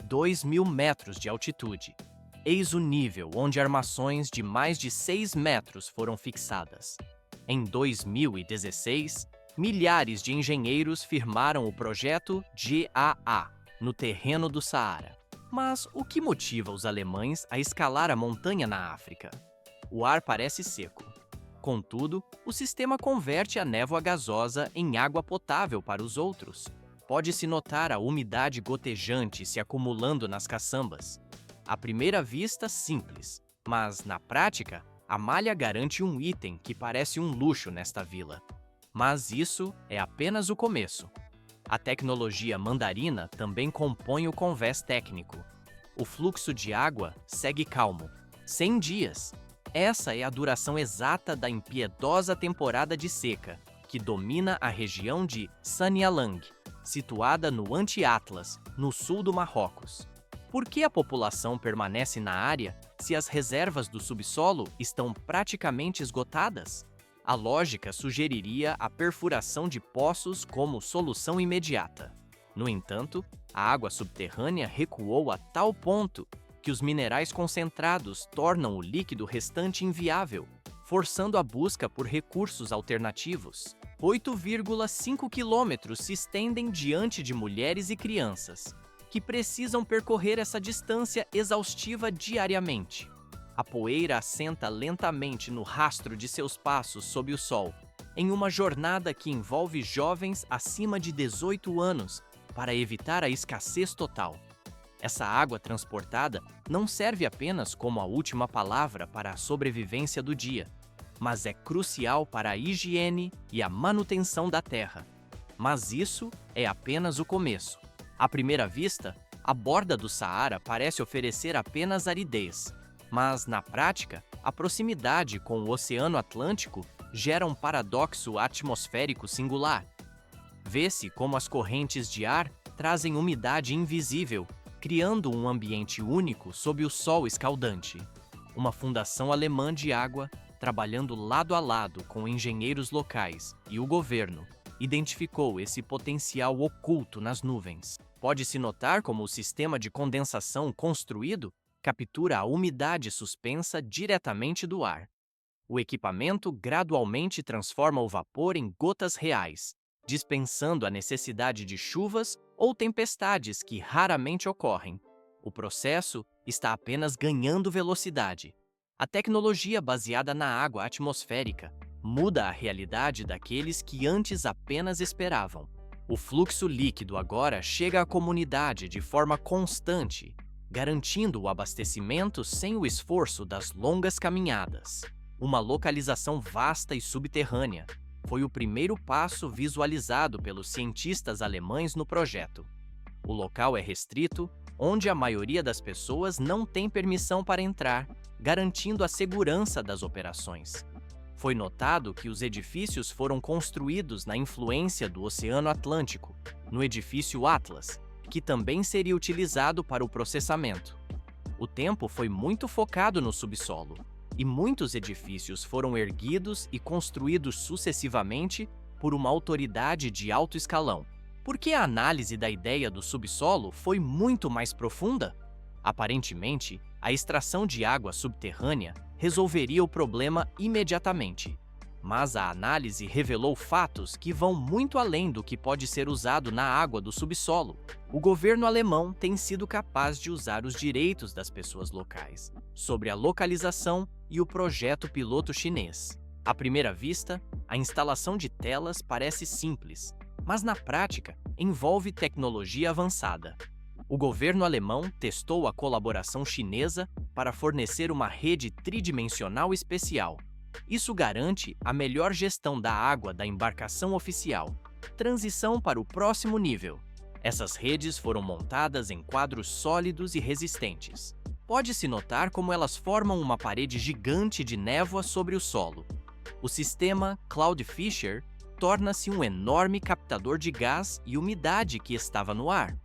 2.000 metros de altitude. Eis o nível onde armações de mais de 6 metros foram fixadas. Em 2016, milhares de engenheiros firmaram o projeto GAA no terreno do Saara. Mas o que motiva os alemães a escalar a montanha na África? O ar parece seco. Contudo, o sistema converte a névoa gasosa em água potável para os outros. Pode-se notar a umidade gotejante se acumulando nas caçambas. À primeira vista, simples, mas, na prática, a malha garante um item que parece um luxo nesta vila. Mas isso é apenas o começo. A tecnologia mandarina também compõe o convés técnico. O fluxo de água segue calmo. 100 dias. Essa é a duração exata da impiedosa temporada de seca, que domina a região de Sanialang, situada no Anti-Atlas, no sul do Marrocos. Por que a população permanece na área se as reservas do subsolo estão praticamente esgotadas? A lógica sugeriria a perfuração de poços como solução imediata. No entanto, a água subterrânea recuou a tal ponto que os minerais concentrados tornam o líquido restante inviável, forçando a busca por recursos alternativos. 8,5 quilômetros se estendem diante de mulheres e crianças, que precisam percorrer essa distância exaustiva diariamente. A poeira assenta lentamente no rastro de seus passos sob o sol, em uma jornada que envolve jovens acima de 18 anos para evitar a escassez total. Essa água transportada não serve apenas como a última palavra para a sobrevivência do dia, mas é crucial para a higiene e a manutenção da terra. Mas isso é apenas o começo. À primeira vista, a borda do Saara parece oferecer apenas aridez, mas, na prática, a proximidade com o Oceano Atlântico gera um paradoxo atmosférico singular. Vê-se como as correntes de ar trazem umidade invisível, criando um ambiente único sob o sol escaldante. Uma fundação alemã de água, trabalhando lado a lado com engenheiros locais e o governo, identificou esse potencial oculto nas nuvens. Pode-se notar como o sistema de condensação construído captura a umidade suspensa diretamente do ar. O equipamento gradualmente transforma o vapor em gotas reais, dispensando a necessidade de chuvas ou tempestades que raramente ocorrem. O processo está apenas ganhando velocidade. A tecnologia baseada na água atmosférica muda a realidade daqueles que antes apenas esperavam. O fluxo líquido agora chega à comunidade de forma constante, garantindo o abastecimento sem o esforço das longas caminhadas. Uma localização vasta e subterrânea foi o primeiro passo visualizado pelos cientistas alemães no projeto. O local é restrito, onde a maioria das pessoas não tem permissão para entrar, garantindo a segurança das operações. Foi notado que os edifícios foram construídos na influência do Oceano Atlântico, no edifício Atlas, que também seria utilizado para o processamento. O tempo foi muito focado no subsolo, e muitos edifícios foram erguidos e construídos sucessivamente por uma autoridade de alto escalão. Porque a análise da ideia do subsolo foi muito mais profunda? Aparentemente, a extração de água subterrânea resolveria o problema imediatamente. Mas a análise revelou fatos que vão muito além do que pode ser usado na água do subsolo. O governo alemão tem sido capaz de usar os direitos das pessoas locais sobre a localização e o projeto piloto chinês. À primeira vista, a instalação de telas parece simples, mas na prática envolve tecnologia avançada. O governo alemão testou a colaboração chinesa para fornecer uma rede tridimensional especial. Isso garante a melhor gestão da água da embarcação oficial. Transição para o próximo nível. Essas redes foram montadas em quadros sólidos e resistentes. Pode-se notar como elas formam uma parede gigante de névoa sobre o solo. O sistema Cloudfisher torna-se um enorme captador de gás e umidade que estava no ar.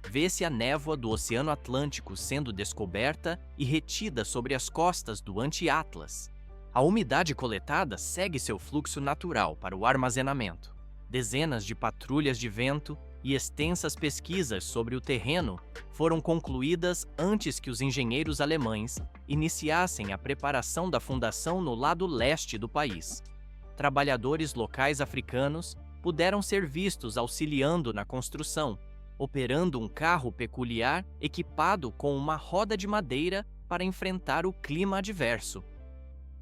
Vê-se a névoa do Oceano Atlântico sendo descoberta e retida sobre as costas do Anti-Atlas. A umidade coletada segue seu fluxo natural para o armazenamento. Dezenas de patrulhas de vento, e extensas pesquisas sobre o terreno foram concluídas antes que os engenheiros alemães iniciassem a preparação da fundação no lado leste do país. Trabalhadores locais africanos puderam ser vistos auxiliando na construção, operando um carro peculiar equipado com uma roda de madeira para enfrentar o clima adverso.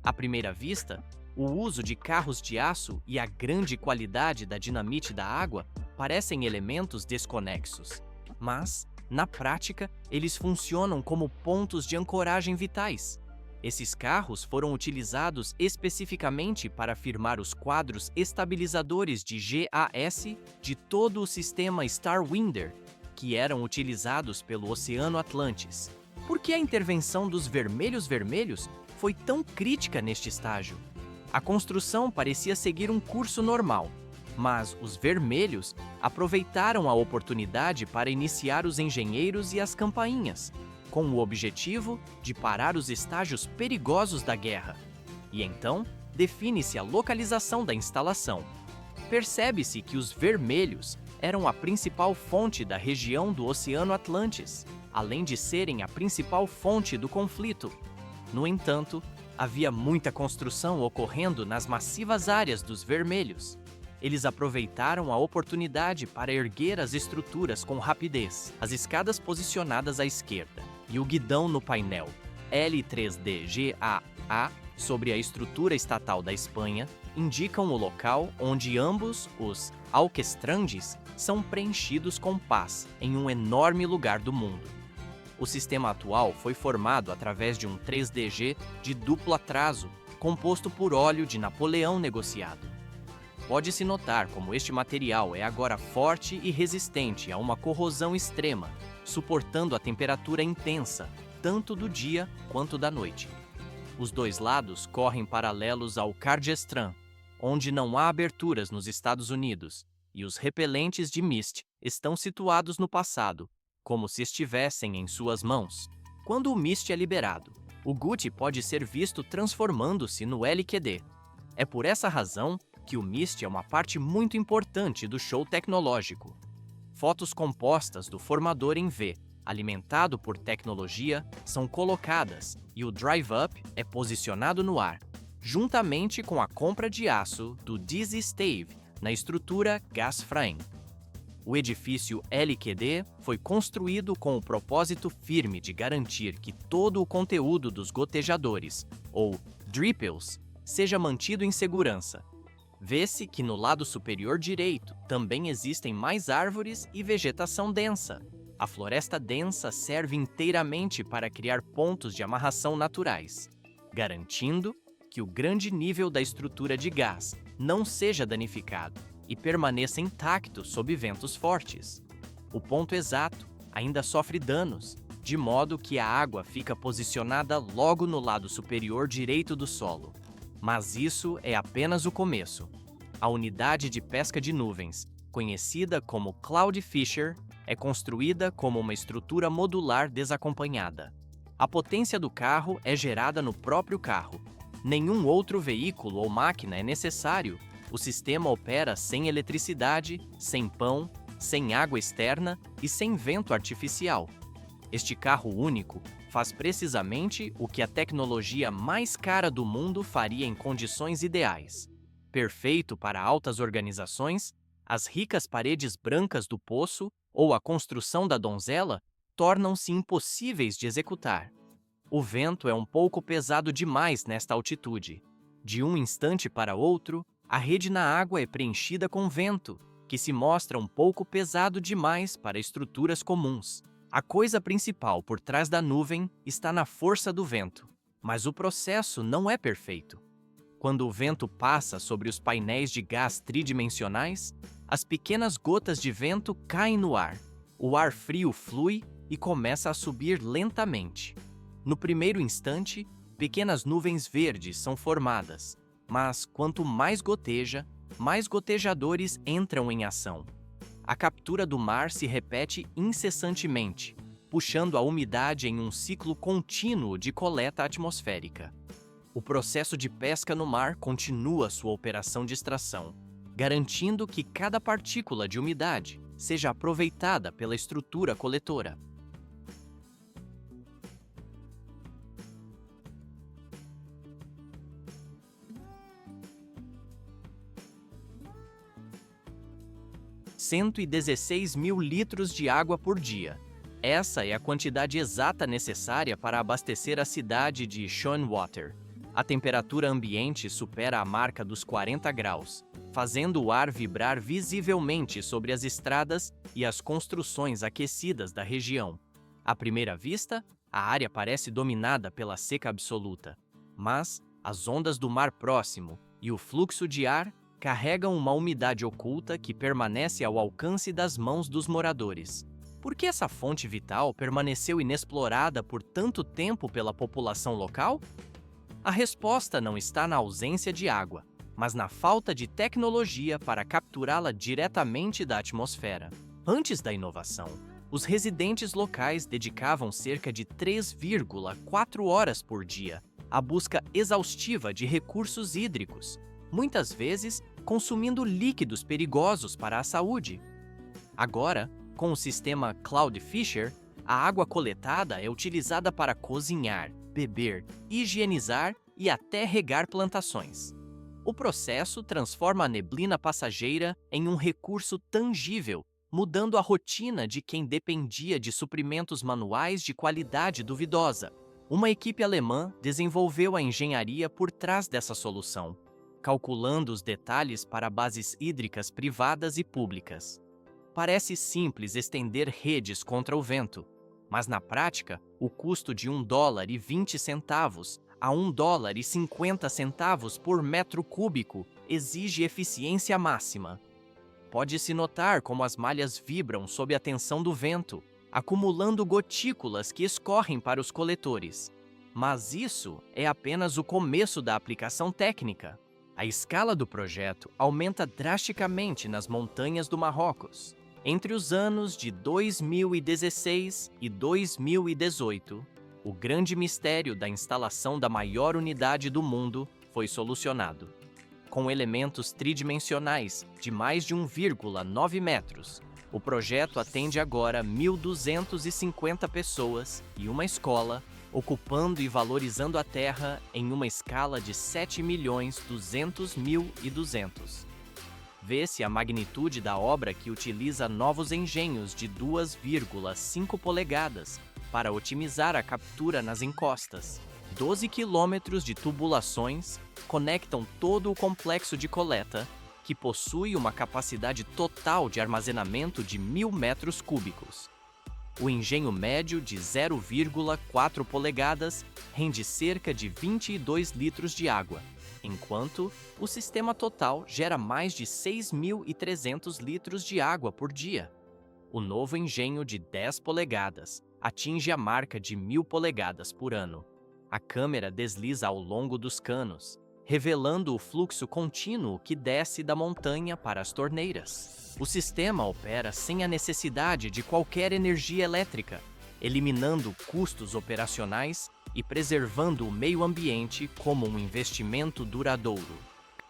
À primeira vista, o uso de carros de aço e a grande qualidade da dinamite da água parecem elementos desconexos, mas, na prática, eles funcionam como pontos de ancoragem vitais. Esses carros foram utilizados especificamente para firmar os quadros estabilizadores de GAS de todo o sistema Starwinder, que eram utilizados pelo Oceano Atlantis. Por que a intervenção dos vermelhos foi tão crítica neste estágio? A construção parecia seguir um curso normal, mas os vermelhos aproveitaram a oportunidade para iniciar os engenheiros e as campainhas, com o objetivo de parar os estágios perigosos da guerra. E então, define-se a localização da instalação. Percebe-se que os vermelhos eram a principal fonte da região do Oceano Atlantis, além de serem a principal fonte do conflito. No entanto, havia muita construção ocorrendo nas massivas áreas dos vermelhos. Eles aproveitaram a oportunidade para erguer as estruturas com rapidez. As escadas posicionadas à esquerda e o guidão no painel L3D-GAA sobre a estrutura estatal da Espanha indicam o local onde ambos os alquestrandes são preenchidos com paz em um enorme lugar do mundo. O sistema atual foi formado através de um 3DG de duplo atraso, composto por óleo de Napoleão negociado. Pode-se notar como este material é agora forte e resistente a uma corrosão extrema, suportando a temperatura intensa, tanto do dia quanto da noite. Os dois lados correm paralelos ao Cargestran, onde não há aberturas nos Estados Unidos, e os repelentes de mist estão situados no passado, como se estivessem em suas mãos. Quando o mist é liberado, o GUT pode ser visto transformando-se no LQD. É por essa razão que o mist é uma parte muito importante do show tecnológico. Fotos compostas do formador em V, alimentado por tecnologia, são colocadas e o drive-up é posicionado no ar, juntamente com a compra de aço do Dizzy Stave na estrutura Gas Frame. O edifício LQD foi construído com o propósito firme de garantir que todo o conteúdo dos gotejadores, ou dripples, seja mantido em segurança. Vê-se que no lado superior direito também existem mais árvores e vegetação densa. A floresta densa serve inteiramente para criar pontos de amarração naturais, garantindo que o grande nível da estrutura de gás não seja danificado e permaneça intacto sob ventos fortes. O ponto exato ainda sofre danos, de modo que a água fica posicionada logo no lado superior direito do solo. Mas isso é apenas o começo. A unidade de pesca de nuvens, conhecida como Cloud Fisher, é construída como uma estrutura modular desacompanhada. A potência do carro é gerada no próprio carro. Nenhum outro veículo ou máquina é necessário. O sistema opera sem eletricidade, sem pão, sem água externa e sem vento artificial. Este carro único faz precisamente o que a tecnologia mais cara do mundo faria em condições ideais. Perfeito para altas organizações, as ricas paredes brancas do poço ou a construção da donzela tornam-se impossíveis de executar. O vento é um pouco pesado demais nesta altitude. De um instante para outro, a rede na água é preenchida com vento, que se mostra um pouco pesado demais para estruturas comuns. A coisa principal por trás da nuvem está na força do vento, mas o processo não é perfeito. Quando o vento passa sobre os painéis de gás tridimensionais, as pequenas gotas de vento caem no ar. O ar frio flui e começa a subir lentamente. No primeiro instante, pequenas nuvens verdes são formadas, mas quanto mais goteja, mais gotejadores entram em ação. A captura do mar se repete incessantemente, puxando a umidade em um ciclo contínuo de coleta atmosférica. O processo de pesca no mar continua sua operação de extração, garantindo que cada partícula de umidade, seja aproveitada pela estrutura coletora. – 116 mil litros de água por dia. Essa é a quantidade exata necessária para abastecer a cidade de Schoenwater. A temperatura ambiente supera a marca dos 40 graus, fazendo o ar vibrar visivelmente sobre as estradas e as construções aquecidas da região. À primeira vista, a área parece dominada pela seca absoluta, mas as ondas do mar próximo e o fluxo de ar carregam uma umidade oculta que permanece ao alcance das mãos dos moradores. Por que essa fonte vital permaneceu inexplorada por tanto tempo pela população local? A resposta não está na ausência de água, mas na falta de tecnologia para capturá-la diretamente da atmosfera. Antes da inovação, os residentes locais dedicavam cerca de 3,4 horas por dia à busca exaustiva de recursos hídricos, muitas vezes consumindo líquidos perigosos para a saúde. Agora, com o sistema Cloudfisher, a água coletada é utilizada para cozinhar, beber, higienizar e até regar plantações. O processo transforma a neblina passageira em um recurso tangível, mudando a rotina de quem dependia de suprimentos manuais de qualidade duvidosa. Uma equipe alemã desenvolveu a engenharia por trás dessa solução, calculando os detalhes para bases hídricas privadas e públicas. Parece simples estender redes contra o vento, mas na prática, o custo de $1,20 a $1,50 por metro cúbico exige eficiência máxima. Pode-se notar como as malhas vibram sob a tensão do vento, acumulando gotículas que escorrem para os coletores. Mas isso é apenas o começo da aplicação técnica. A escala do projeto aumenta drasticamente nas montanhas do Marrocos. Entre os anos de 2016 e 2018, o grande mistério da instalação da maior unidade do mundo foi solucionado. Com elementos tridimensionais de mais de 1,9 metros, o projeto atende agora 1.250 pessoas e uma escola, ocupando e valorizando a terra em uma escala de 7.200.200. Vê-se a magnitude da obra que utiliza novos engenhos de 2,5 polegadas para otimizar a captura nas encostas. 12 quilômetros de tubulações conectam todo o complexo de coleta, que possui uma capacidade total de armazenamento de 1.000 metros cúbicos. O engenho médio de 0,4 polegadas rende cerca de 22 litros de água, enquanto o sistema total gera mais de 6.300 litros de água por dia. O novo engenho de 10 polegadas atinge a marca de 1.000 polegadas por ano. A câmera desliza ao longo dos canos, revelando o fluxo contínuo que desce da montanha para as torneiras. O sistema opera sem a necessidade de qualquer energia elétrica, eliminando custos operacionais e preservando o meio ambiente como um investimento duradouro.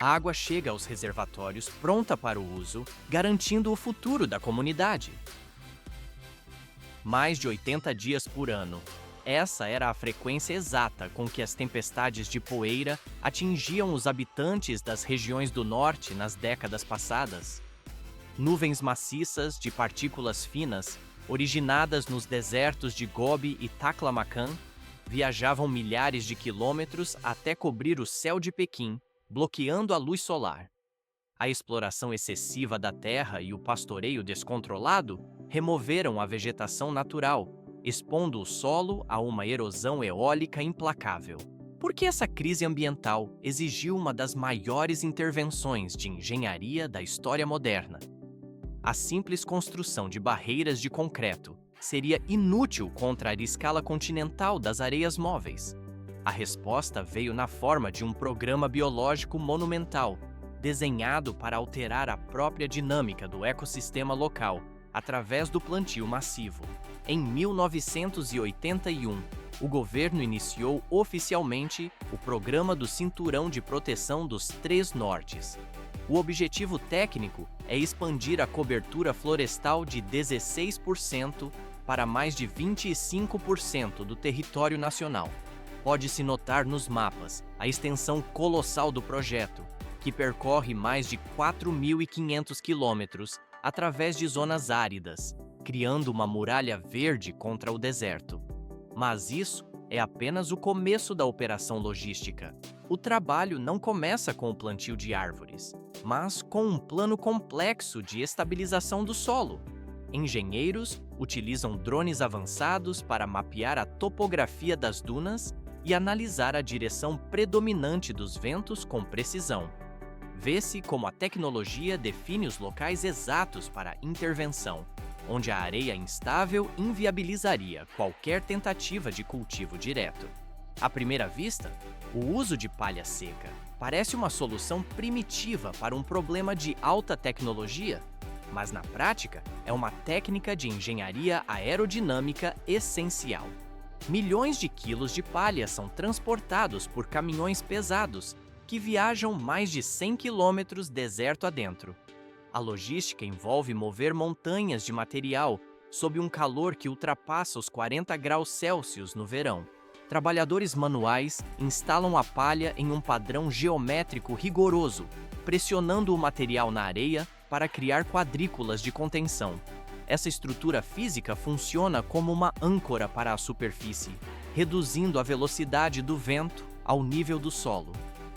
A água chega aos reservatórios pronta para o uso, garantindo o futuro da comunidade. Mais de 80 dias por ano. Essa era a frequência exata com que as tempestades de poeira atingiam os habitantes das regiões do norte nas décadas passadas. Nuvens maciças de partículas finas, originadas nos desertos de Gobi e Taklamakan, viajavam milhares de quilômetros até cobrir o céu de Pequim, bloqueando a luz solar. A exploração excessiva da terra e o pastoreio descontrolado removeram a vegetação natural, expondo o solo a uma erosão eólica implacável. Por que essa crise ambiental exigiu uma das maiores intervenções de engenharia da história moderna? A simples construção de barreiras de concreto seria inútil contra a escala continental das areias móveis. A resposta veio na forma de um programa biológico monumental, desenhado para alterar a própria dinâmica do ecossistema local através do plantio massivo. Em 1981, o governo iniciou oficialmente o Programa do Cinturão de Proteção dos Três Nortes. O objetivo técnico é expandir a cobertura florestal de 16% para mais de 25% do território nacional. Pode-se notar nos mapas a extensão colossal do projeto, que percorre mais de 4.500 quilômetros através de zonas áridas, criando uma muralha verde contra o deserto. Mas isso é apenas o começo da operação logística. O trabalho não começa com o plantio de árvores, mas com um plano complexo de estabilização do solo. Engenheiros utilizam drones avançados para mapear a topografia das dunas e analisar a direção predominante dos ventos com precisão. Vê-se como a tecnologia define os locais exatos para a intervenção, onde a areia instável inviabilizaria qualquer tentativa de cultivo direto. À primeira vista, o uso de palha seca parece uma solução primitiva para um problema de alta tecnologia, mas na prática é uma técnica de engenharia aerodinâmica essencial. Milhões de quilos de palha são transportados por caminhões pesados que viajam mais de 100 quilômetros deserto adentro. A logística envolve mover montanhas de material sob um calor que ultrapassa os 40 graus Celsius no verão. Trabalhadores manuais instalam a palha em um padrão geométrico rigoroso, pressionando o material na areia para criar quadrículas de contenção. Essa estrutura física funciona como uma âncora para a superfície, reduzindo a velocidade do vento ao nível do solo.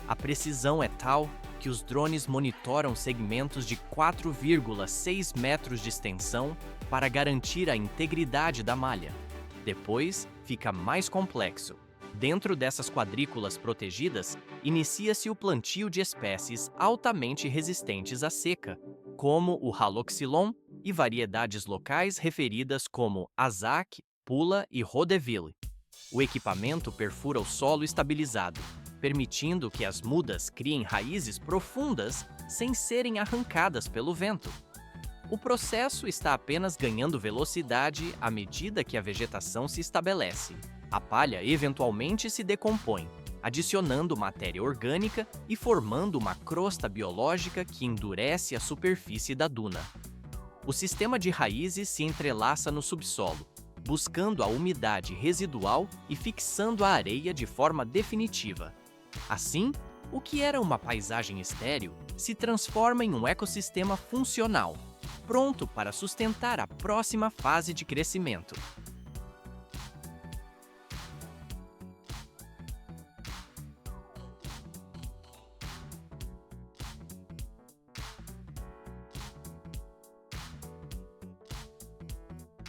A precisão é tal que os drones monitoram segmentos de 4,6 metros de extensão para garantir a integridade da malha. Depois, fica mais complexo. Dentro dessas quadrículas protegidas, inicia-se o plantio de espécies altamente resistentes à seca, como o haloxylon e variedades locais referidas como Azac, Pula e Rodeville. O equipamento perfura o solo estabilizado, permitindo que as mudas criem raízes profundas sem serem arrancadas pelo vento. O processo está apenas ganhando velocidade à medida que a vegetação se estabelece. A palha eventualmente se decompõe, adicionando matéria orgânica e formando uma crosta biológica que endurece a superfície da duna. O sistema de raízes se entrelaça no subsolo, buscando a umidade residual e fixando a areia de forma definitiva. Assim, o que era uma paisagem estéril se transforma em um ecossistema funcional, pronto para sustentar a próxima fase de crescimento.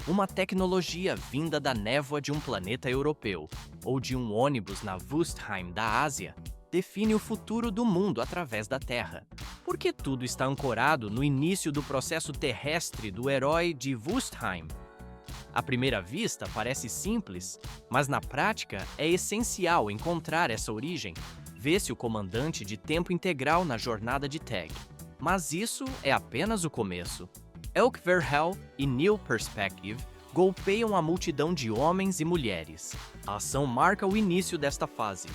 Uma tecnologia vinda da névoa de um planeta europeu ou de um ônibus na Wurstheim da Ásia define o futuro do mundo através da Terra. Porque tudo está ancorado no início do processo terrestre do herói de Wurstheim. À primeira vista parece simples, mas na prática é essencial encontrar essa origem. Vê-se o comandante de tempo integral na jornada de Tag. Mas isso é apenas o começo. Elkverhel e New Perspective golpeiam a multidão de homens e mulheres. A ação marca o início desta fase,